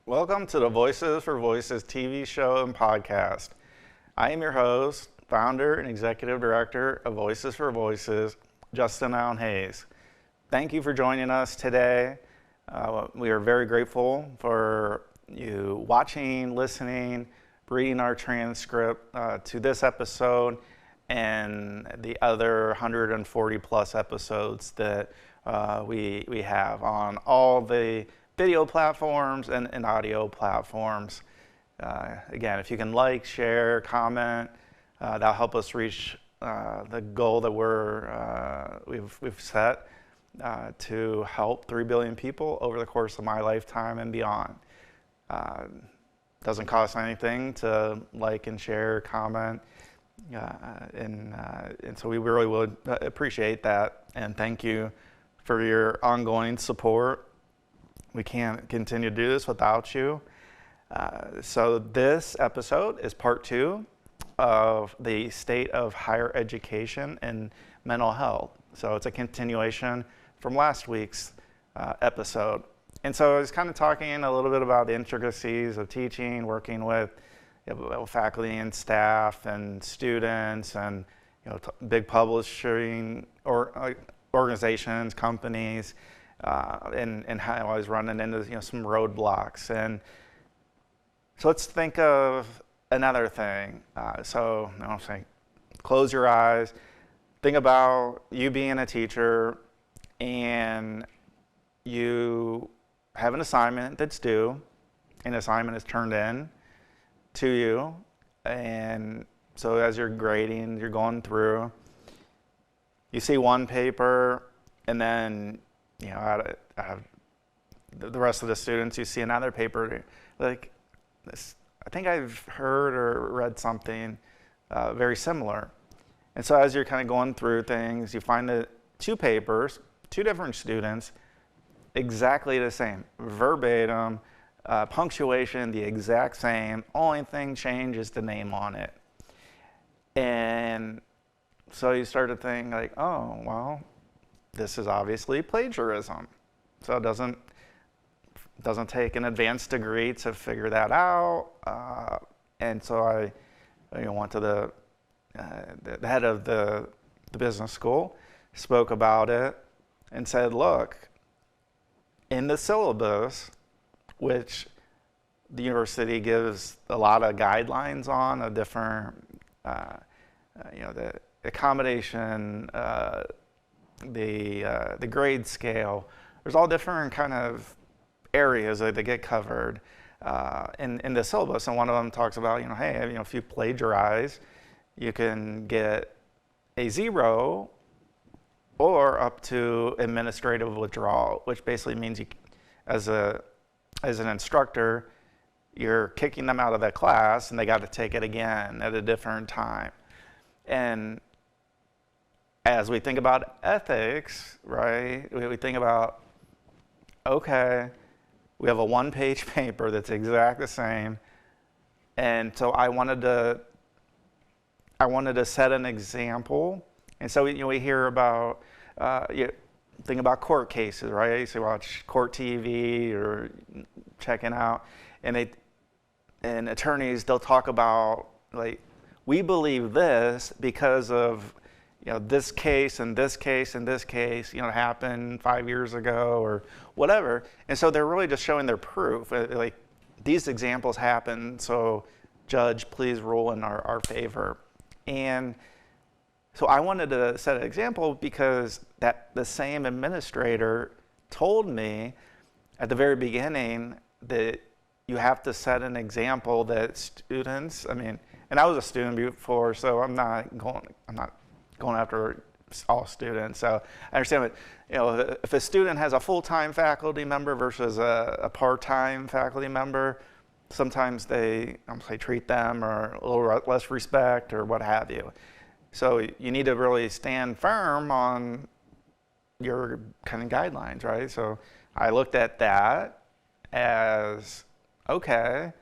Welcome to the Voices for Voices TV show and podcast. I am your host, founder, and executive director of Voices for Voices, Justin Allen Hayes. Thank you for joining us today. We are very grateful for you watching, listening, reading our transcript to this episode and the other 140 plus episodes that we have on all the video platforms and audio platforms. Again, if you can like, share, comment, that'll help us reach the goal that we've set to help 3 billion people over the course of my lifetime and beyond. Doesn't cost anything to like and share, comment, and so we really would appreciate that, and thank you for your ongoing support. We can't continue to do this without you. So this episode is part 2 of the state of higher education and mental health. So it's a continuation from last week's episode. And so I was kind of talking a little bit about the intricacies of teaching, working with faculty and staff and students and big publishing or organizations, companies, and how I was running into some roadblocks. And so let's think of another thing. So I'm saying, close your eyes. Think about you being a teacher, and you have an assignment that's due. An assignment is turned in to you, and so as you're grading, you're going through. You see one paper, and then out of the rest of the students, you see another paper like this. I think I've heard or read something very similar. And so as you're kind of going through things, you find that 2 papers, 2 different students, exactly the same, verbatim, punctuation the exact same, only thing changed is the name on it. And so you start to think like, oh, well, this is obviously plagiarism. So it doesn't take an advanced degree to figure that out. And so I went to the head of the business school, spoke about it, and said, look, in the syllabus, which the university gives a lot of guidelines on, a different, the accommodation, the grade scale. There's all different kind of areas that get covered in the syllabus, and one of them talks about hey, if you plagiarize, you can get a 0 or up to administrative withdrawal, which basically means you, as an instructor, you're kicking them out of that class and they got to take it again at a different time. And as we think about ethics, right, we think about, okay, we have a 1-page paper that's exactly the same, and so I wanted to set an example. And so we hear about, think about court cases, right? So you watch court TV or checking out, and attorneys, they'll talk about, like, we believe this because of this case and this case and this case, happened 5 years ago or whatever. And so they're really just showing their proof. Like, these examples happen, so judge, please rule in our favor. And so I wanted to set an example because the same administrator told me at the very beginning that you have to set an example that students, and I was a student before, so I'm not going after all students. So I understand that, if a student has a full-time faculty member versus a part-time faculty member, sometimes they treat them or a little less respect or what have you. So you need to really stand firm on your kind of guidelines, right? So I looked at that as, okay,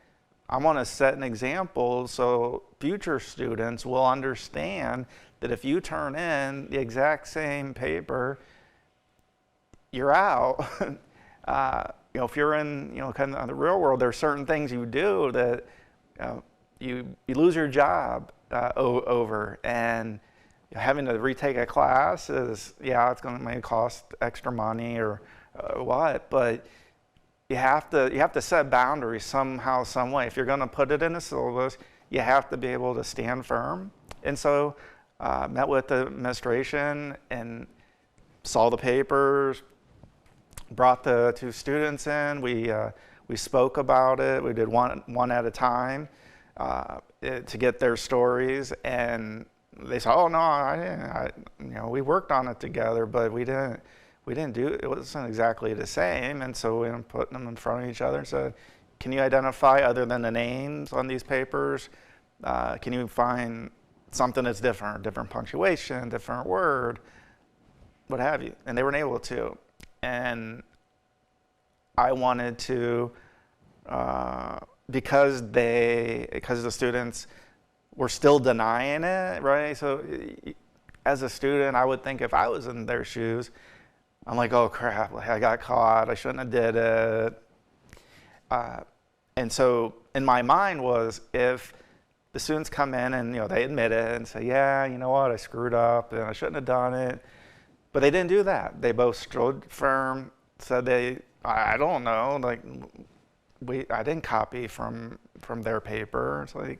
I want to set an example so future students will understand that if you turn in the exact same paper, you're out. if you're in, kind of the real world, there are certain things you do that you lose your job over, and having to retake a class is, it's going to maybe cost extra money or what, but you have to set boundaries somehow, some way. If you're going to put it in a syllabus, you have to be able to stand firm. And so met with the administration and saw the papers, brought the 2 students in. We spoke about it. We did one at a time to get their stories, and they said, "Oh no, I didn't. We worked on it together, but we didn't do it. It wasn't exactly the same." And so we put them in front of each other and said, "Can you identify, other than the names on these papers, can you find something that's different punctuation, different word, what have you?" And they weren't able to. And I wanted to, because the students were still denying it, right? So as a student, I would think if I was in their shoes, I'm like, oh crap, I got caught, I shouldn't have did it. And so in my mind was, if the students come in and they admit it and say, yeah, you know what, I screwed up and I shouldn't have done it. But they didn't do that. They both stood firm, said I don't know, like I didn't copy from their paper. It's like,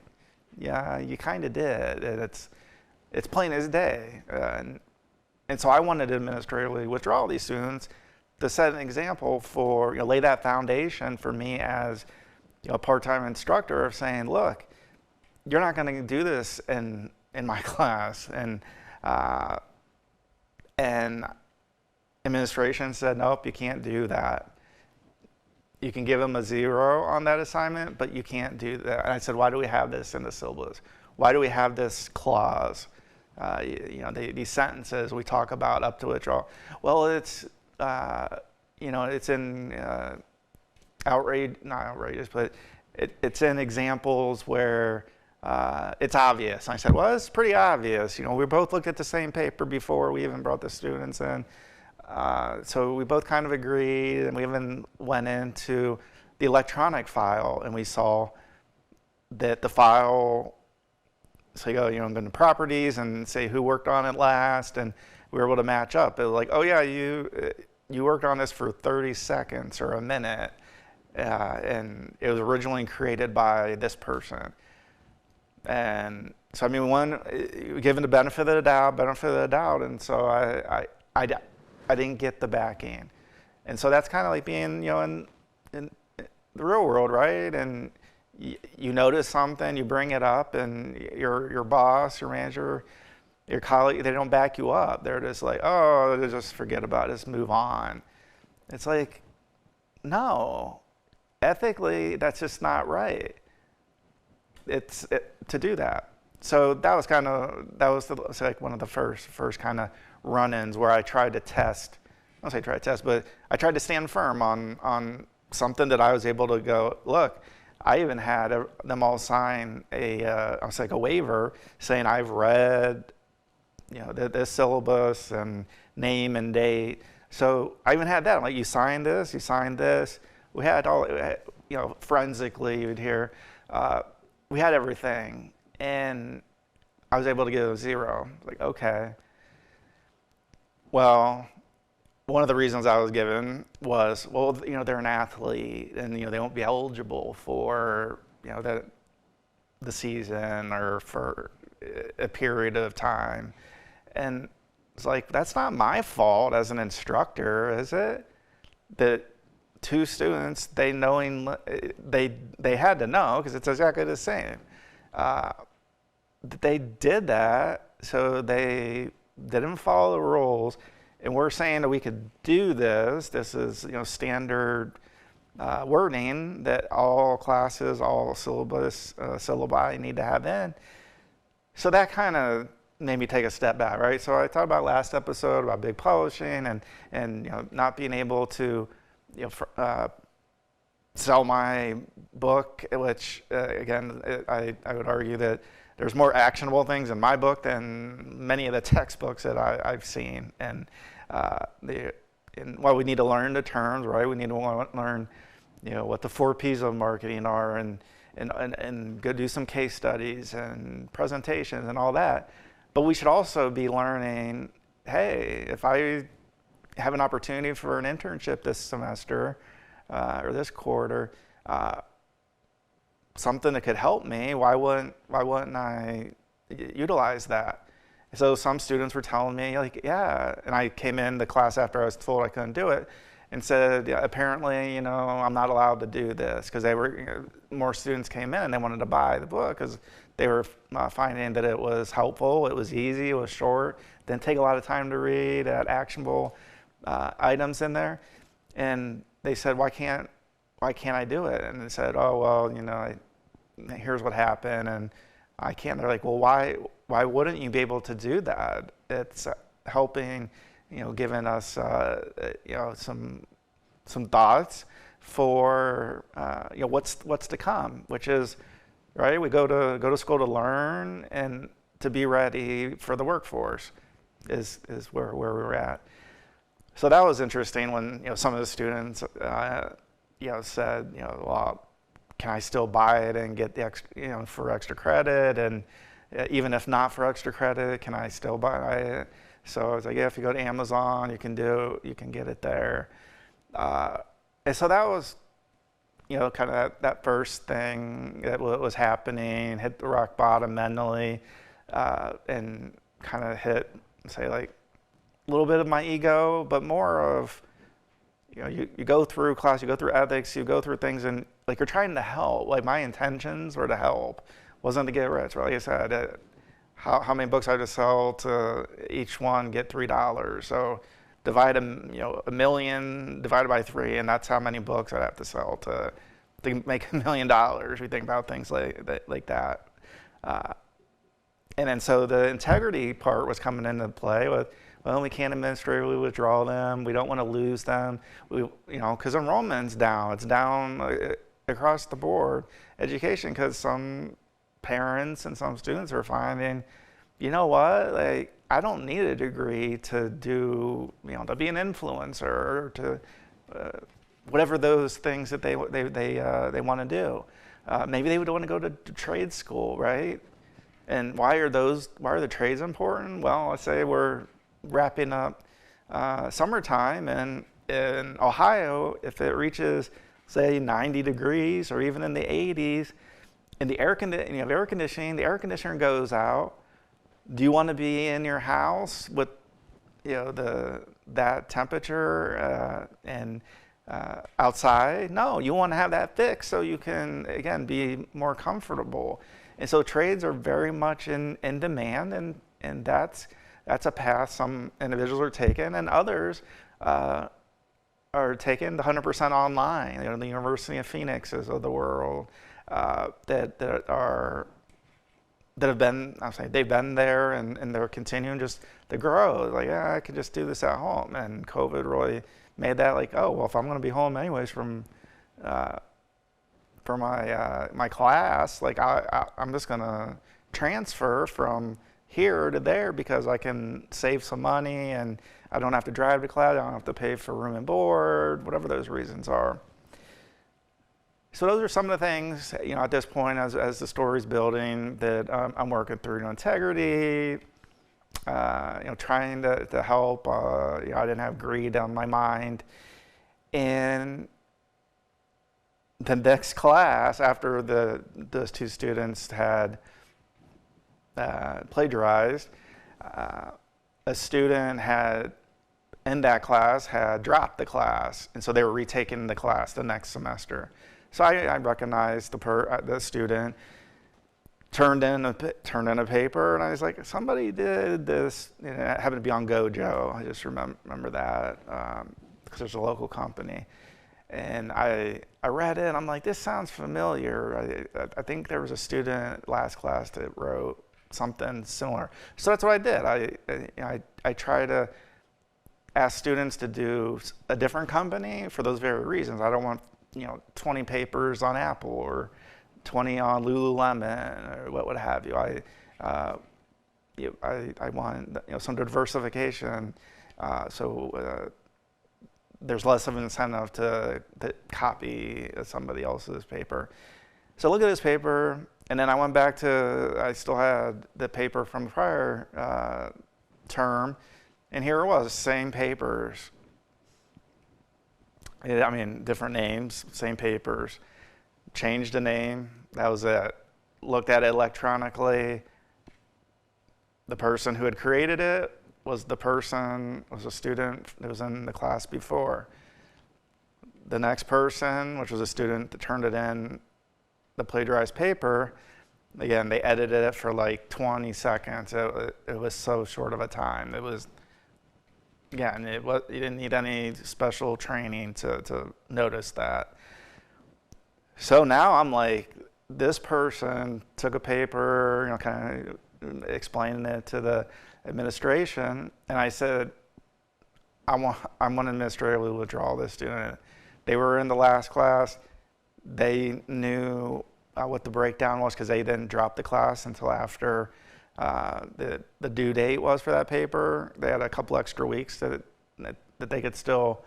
yeah, you kind of did, and it's plain as day. And so I wanted to administratively withdraw these students to set an example for, lay that foundation for me as a part-time instructor of saying, look, you're not going to do this in my class. And administration said, nope, you can't do that. You can give them a 0 on that assignment, but you can't do that. And I said, why do we have this in the syllabus? Why do we have this clause? These sentences we talk about up to withdrawal. Well, it's, it's in not outrageous, but it's in examples where it's obvious. And I said, well, it's pretty obvious. We both looked at the same paper before we even brought the students in. So we both kind of agreed, and we even went into the electronic file, and we saw that the file, so you go, go into properties and say who worked on it last, and we were able to match up. It was like, oh yeah, you worked on this for 30 seconds or a minute, and it was originally created by this person. And so, given the benefit of the doubt, and so I didn't get the backing. And so that's kind of like being, in the real world, right? And you notice something, you bring it up, and your boss, your manager, your colleague, they don't back you up. They're just like, oh, just forget about it, just move on. It's like, no, ethically, that's just not right. To do that. So that was one of the first kind of run-ins where I tried to test. I don't say try to test, but I tried to stand firm on something that I was able to go, look, I even had them all sign a waiver saying I've read, this syllabus and name and date. So I even had that. I'm like, you signed this, you signed this. We had all, forensically, you'd hear, we had everything. And I was able to get a 0. Like, okay. Well, one of the reasons I was given was, well, they're an athlete, and they won't be eligible for the season or for a period of time. And it's like, that's not my fault as an instructor, is it? That 2 students, they had to know, because it's exactly the same. They did that, so they didn't follow the rules, and we're saying that we could do this. This is standard wording that all classes, all syllabi need to have in. So that kind of made me take a step back, right? So I talked about last episode about big publishing and not being able to sell my book, which again I would argue that there's more actionable things in my book than many of the textbooks that I've seen. And and while we need to learn the terms, right? We need to learn, what the 4 Ps of marketing are, and go do some case studies and presentations and all that. But we should also be learning, hey, if I have an opportunity for an internship this semester or this quarter, something that could help me, why wouldn't I utilize that? So some students were telling me, like, yeah, and I came in the class after I was told I couldn't do it, and said, yeah, apparently, I'm not allowed to do this, because they were, more students came in and they wanted to buy the book because they were finding that it was helpful, it was easy, it was short, didn't take a lot of time to read, had actionable items in there, and they said, why can't I do it? And they said, oh well, here's what happened, and I can't. They're like, well, why wouldn't you be able to do that? It's helping, giving us, some thoughts for, what's to come, which is, right? We go to school to learn and to be ready for the workforce is where we're at. So that was interesting when, some of the students, said, well, can I still buy it and get the extra, for extra credit? And even if not for extra credit, can I still buy it? So I was like, yeah, if you go to Amazon, you can get it there. And so that was, kind of that first thing that was happening, hit the rock bottom mentally, and kind of hit, say, like a little bit of my ego, but more of, you go through class, you go through ethics, you go through things, and like you're trying to help. Like my intentions were to help, wasn't to get rich. Like I said, how many books I had to sell to each one get $3. So divide a million divided by 3, and that's how many books I'd have to sell to make $1 million. We think about things like that. And then so the integrity part was coming into play with, well, we can't administratively withdraw them. We don't want to lose them. Because enrollment's down. It's down across the board. Education, because some parents and some students are finding, what? Like, I don't need a degree to do, to be an influencer, or to whatever those things that they want to do. Maybe they would want to go to trade school, right? And why are the trades important? Well, let's say we're wrapping up summertime, and in Ohio, if it reaches, say, 90 degrees or even in the 80s, and you have air conditioning, the air conditioner goes out. Do you want to be in your house with that temperature and outside? No, you want to have that fixed so you can, again, be more comfortable. And so trades are very much in demand, and that's a path some individuals are taking, and others are taking 100% online. The University of Phoenixes of the world that have been, they've been there, and they're continuing just to grow. Like, yeah, I could just do this at home. And COVID really made that like, oh, well, if I'm going to be home anyways for my class, like I'm just going to transfer from here to there because I can save some money, and I don't have to drive to class. I don't have to pay for room and board, whatever those reasons are. So those are some of the things, at this point, as the story's building, that I'm working through. Integrity, trying to help. I didn't have greed on my mind. And the next class, after those 2 students had plagiarized, a student in that class had dropped the class, and so they were retaking the class the next semester. So I recognized the student, turned in a paper, and I was like, somebody did this. It happened to be on Gojo. I just remember that because there's a local company. And I read it, and I'm like, this sounds familiar. I think there was a student last class that wrote something similar. So that's what I did. I try to ask students to do a different company for those very reasons. I don't want 20 papers on Apple or 20 on Lululemon or what have you. I want some diversification. So there's less of an incentive to copy somebody else's paper. So I look at this paper, and then I went back to, I still had the paper from the prior term, and here it was, same papers. I mean, different names, same papers. Changed the name, that was it. Looked at it electronically. The person who had created it was a student that was in the class before. The next person, which was a student that turned it in, the plagiarized paper, again, they edited it for like 20 seconds. It was so short of a time. It was, again, you didn't need any special training to notice that. So now I'm like, this person took a paper, kind of explaining it to the administration, and I said, I want to administratively withdraw this student. They were in the last class. They knew what the breakdown was because they didn't drop the class until after the due date was for that paper. They had a couple extra weeks that they could still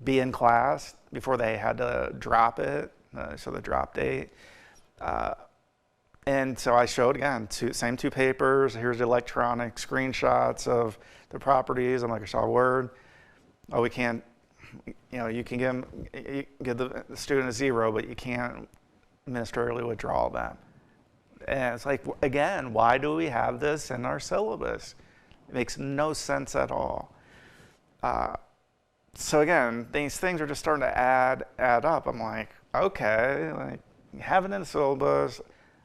be in class before they had to drop it, so the drop date. And so I showed, again, same two papers. Here's the electronic screenshots of the properties on Microsoft Word. Oh, we can't, you can give the student a 0, but you can't administratively withdraw them. And it's like, again, why do we have this in our syllabus? It makes no sense at all. So again, these things are just starting to add up. I'm like, okay, like, you have it in the syllabus.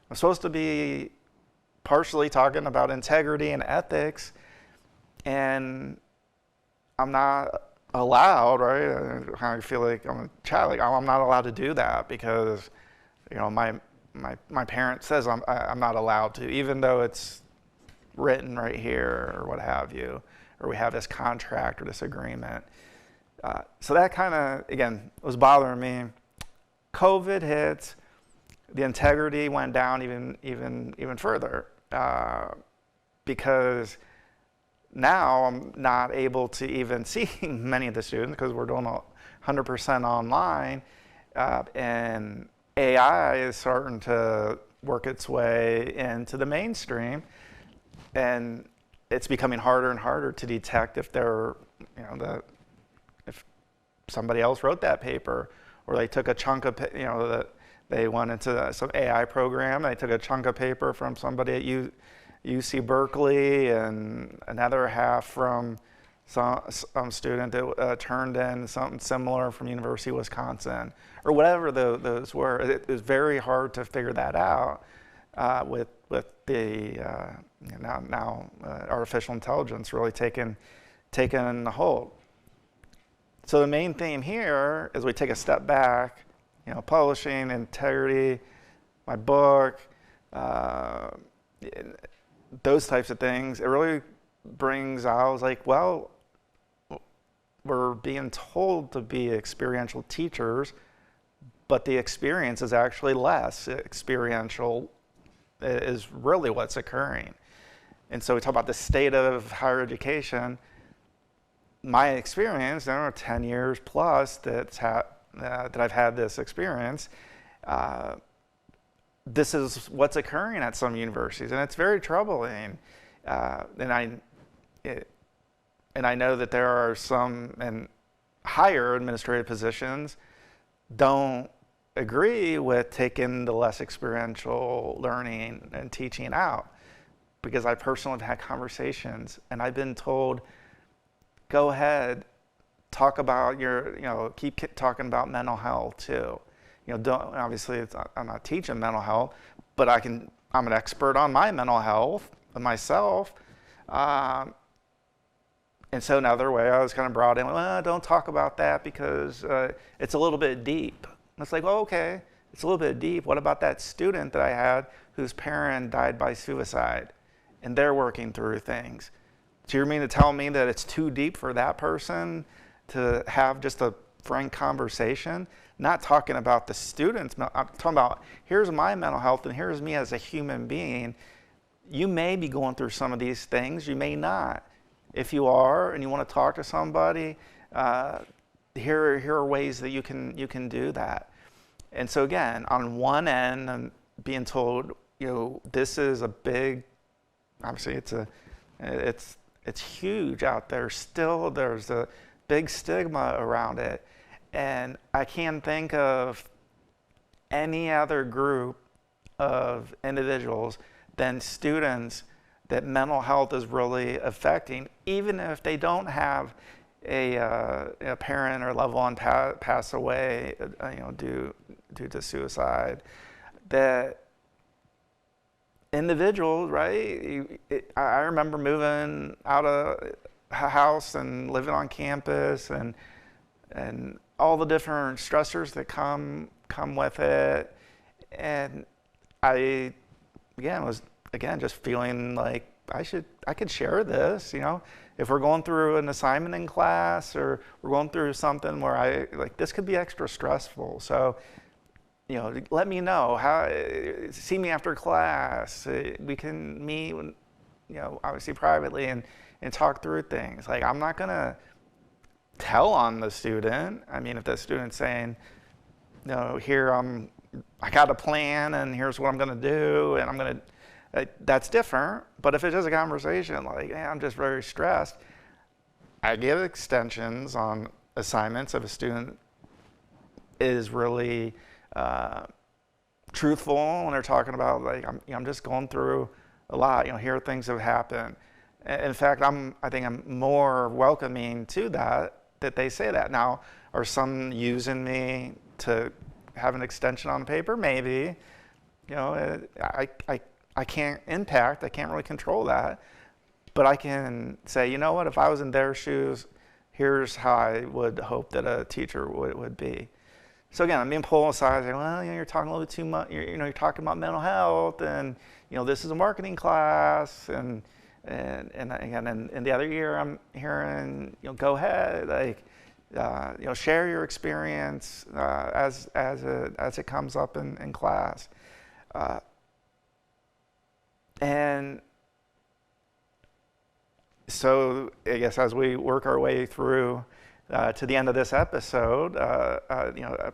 I'm supposed to be partially talking about integrity and ethics, and I'm not allowed, right? I feel like I'm a child. Like, I'm not allowed to do that because, my parent says I'm not allowed to, even though it's written right here or what have you, or we have this contract or this agreement. So that kind of, again, was bothering me. COVID hits. The integrity went down even further because now I'm not able to even see many of the students because we're doing 100% online, and AI is starting to work its way into the mainstream, and it's becoming harder and harder to detect if they're, if somebody else wrote that paper, or they took a chunk of, they went into some AI program. They took a chunk of paper from somebody at UC Berkeley and another half from some student that turned in something similar from University of Wisconsin, or whatever those were. It was very hard to figure that out with the now artificial intelligence really taking a hold. So the main theme here is we take a step back. Publishing, integrity, my book, those types of things. It really brings out, I was like, well, we're being told to be experiential teachers, but the experience is actually less experiential, is really what's occurring. And so we talk about the state of higher education. My experience, 10 years plus that I've had this experience, this is what's occurring at some universities, and it's very troubling. And I know that there are some in higher administrative positions don't agree with taking the less experiential learning and teaching out, because I personally have had conversations and I've been told, go ahead, talk about keep talking about mental health too. Don't, obviously I'm not teaching mental health, but I'm an expert on my mental health myself. And so another way I was kind of brought in, well, don't talk about that because it's a little bit deep. And it's like, well, okay, it's a little bit deep. What about that student that I had whose parent died by suicide and they're working through things? So you mean to tell me that it's too deep for that person to have just a frank conversation? Not talking about the students, I'm talking about here's my mental health and here's me as a human being. You may be going through some of these things, you may not. If you are and you want to talk to somebody, here are ways that you can do that. And so again, on one end, I'm being told, this is a big, obviously it's huge out there. Still, there's a big stigma around it. And I can't think of any other group of individuals than students that mental health is really affecting, even if they don't have a parent or loved one pass away, due to suicide. That individuals, right? I remember moving out of a house and living on campus, and all the different stressors that come with it, and I was just feeling like I could share this, if we're going through an assignment in class, or we're going through something where this could be extra stressful. So, let me know, see me after class. We can meet, obviously privately, and talk through things. Like, I'm not gonna tell on the student. I mean, if the student's saying, here I got a plan, and here's what I'm gonna do, and I'm gonna, that's different. But if it's just a conversation, like, hey, I'm just very stressed, I give extensions on assignments if a student is really truthful when they're talking about, like, I'm just going through a lot. Here things have happened. In fact, I think I'm more welcoming to that they say that. Now, are some using me to have an extension on the paper? Maybe. I can't impact. I can't really control that. But I can say, what? If I was in their shoes, here's how I would hope that a teacher would be. So again, I'm being pulled aside, saying, well, you're talking a little bit too much. You're talking about mental health, and this is a marketing class, and again, in the other year, I'm hearing, go ahead, like, share your experience as it comes up in class, and so I guess as we work our way through to the end of this episode, the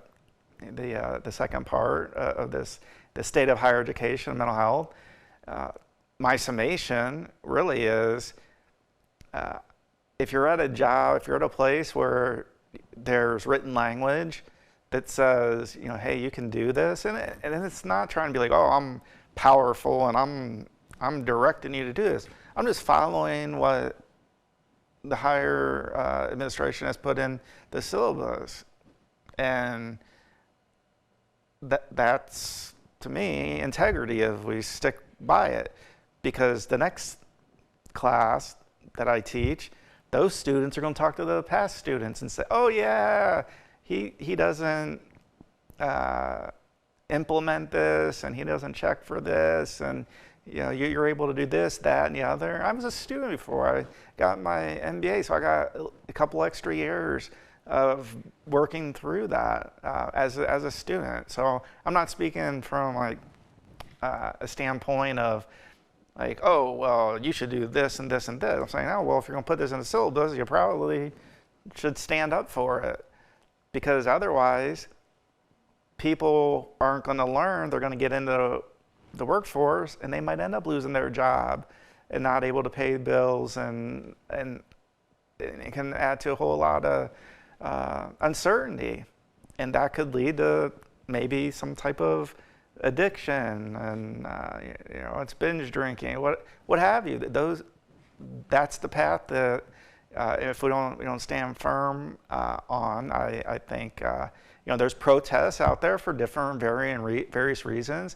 second part of this, the state of higher education and mental health, my summation really is, if you're at a job, if you're at a place where there's written language that says, hey, you can do this, and it's not trying to be like, oh, I'm powerful and I'm directing you to do this. I'm just following what the higher administration has put in the syllabus, and that's, to me, integrity if we stick by it. Because the next class that I teach, those students are going to talk to the past students and say, oh yeah, he doesn't implement this, and he doesn't check for this, and you're able to do this, that, and the other. I was a student before I got my MBA, so I got a couple extra years of working through that as a student. So I'm not speaking from like a standpoint of like, oh, well, you should do this and this and this. I'm saying, oh, well, if you're going to put this in the syllabus, you probably should stand up for it, because otherwise people aren't going to learn. They're going to get into the workforce, and they might end up losing their job and not able to pay bills, and it can add to a whole lot of uncertainty, and that could lead to maybe some type of addiction, and it's binge drinking, what have you. That's the path that if we don't stand firm on, I think there's protests out there for different various reasons,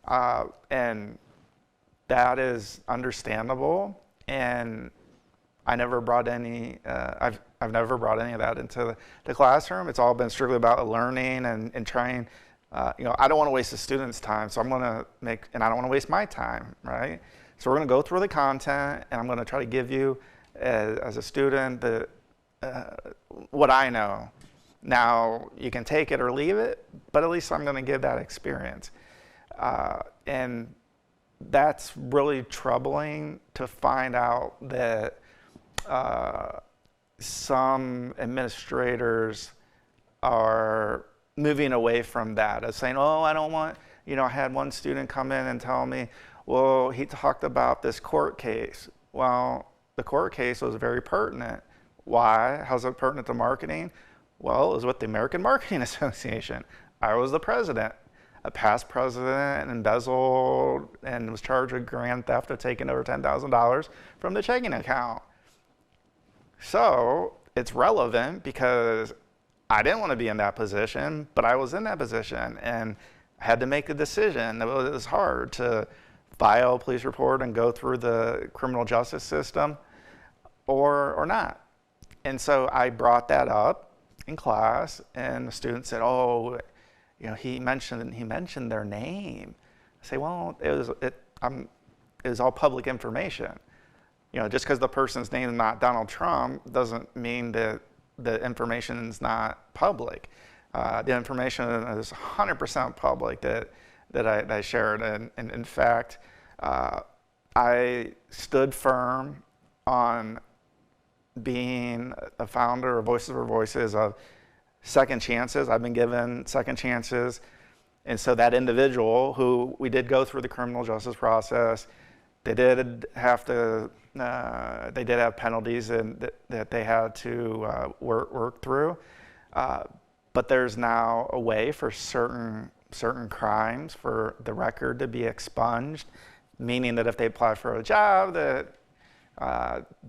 and that is understandable. And I never brought any. I've never brought any of that into the classroom. It's all been strictly about learning and trying. I don't want to waste the students' time, so I'm going to and I don't want to waste my time, right? So we're going to go through the content, and I'm going to try to give you, as a student, what I know. Now, you can take it or leave it, but at least I'm going to give that experience. And that's really troubling to find out that some administrators are moving away from that, of saying, oh, I don't want, I had one student come in and tell me, well, he talked about this court case. Well, the court case was very pertinent. Why? How's it pertinent to marketing? Well, it was with the American Marketing Association. I was the president. A past president embezzled and was charged with grand theft of taking over $10,000 from the checking account. So it's relevant because I didn't want to be in that position, but I was in that position and I had to make a decision. It was hard to file a police report and go through the criminal justice system or not. And so I brought that up in class, and the student said, oh, he mentioned their name. I say, well, it was all public information. Just because the person's name is not Donald Trump doesn't mean that the information is not public. The information is 100% public that I shared. And in fact, I stood firm on being a founder of Voices for Voices of second chances. I've been given second chances. And so that individual who we did go through the criminal justice process, they did have penalties that they had to work through. But there's now a way for certain crimes for the record to be expunged, meaning that if they apply for a job, that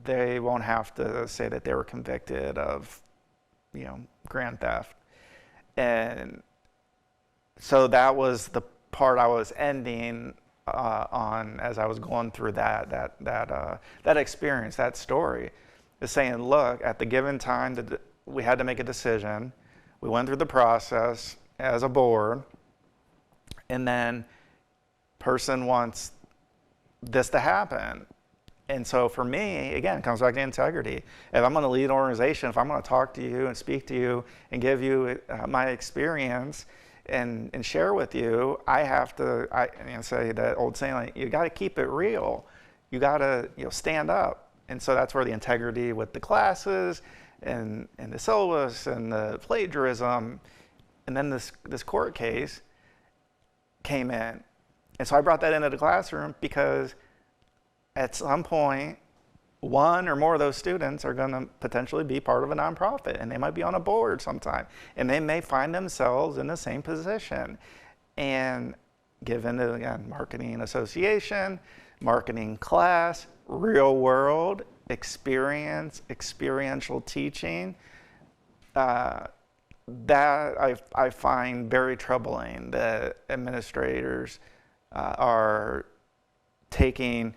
they won't have to say that they were convicted of, grand theft. And so that was the part I was ending on as I was going through that experience, that story, is saying, look, at the given time that we had to make a decision. We went through the process as a board, and then person wants this to happen. And so for me, again, it comes back to integrity. If I'm going to lead an organization, if I'm going to talk to you and speak to you and give you my experience and share with you, I have to say that old saying, like, you got to keep it real. You got to stand up. And so that's where the integrity with the classes and the syllabus and the plagiarism, and then this court case came in. And so I brought that into the classroom because at some point, one or more of those students are going to potentially be part of a nonprofit, and they might be on a board sometime, and they may find themselves in the same position. And given the, again, marketing association, marketing class, real world experience, experiential teaching, that I find very troubling that administrators are taking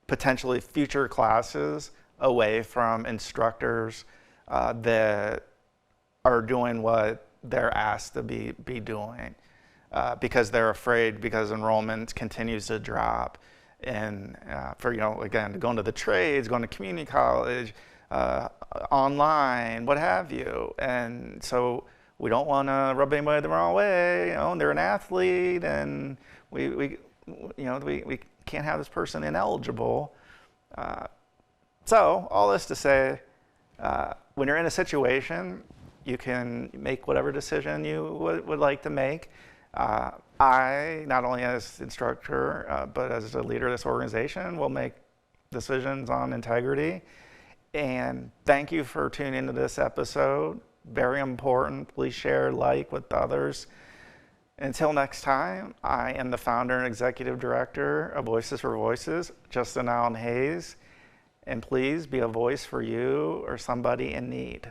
potentially future classes away from instructors that are doing what they're asked to be doing because they're afraid, because enrollment continues to drop. And for, again, going to the trades, going to community college, online, what have you. And so we don't want to rub anybody the wrong way. They're an athlete, and we can't have this person ineligible. So all this to say, when you're in a situation, you can make whatever decision you would like to make. I, not only as instructor, but as a leader of this organization, will make decisions on integrity. And thank you for tuning into this episode. Very important. Please share, like with others. Until next time, I am the founder and executive director of Voices for Voices, Justin Allen Hayes. And please be a voice for you or somebody in need.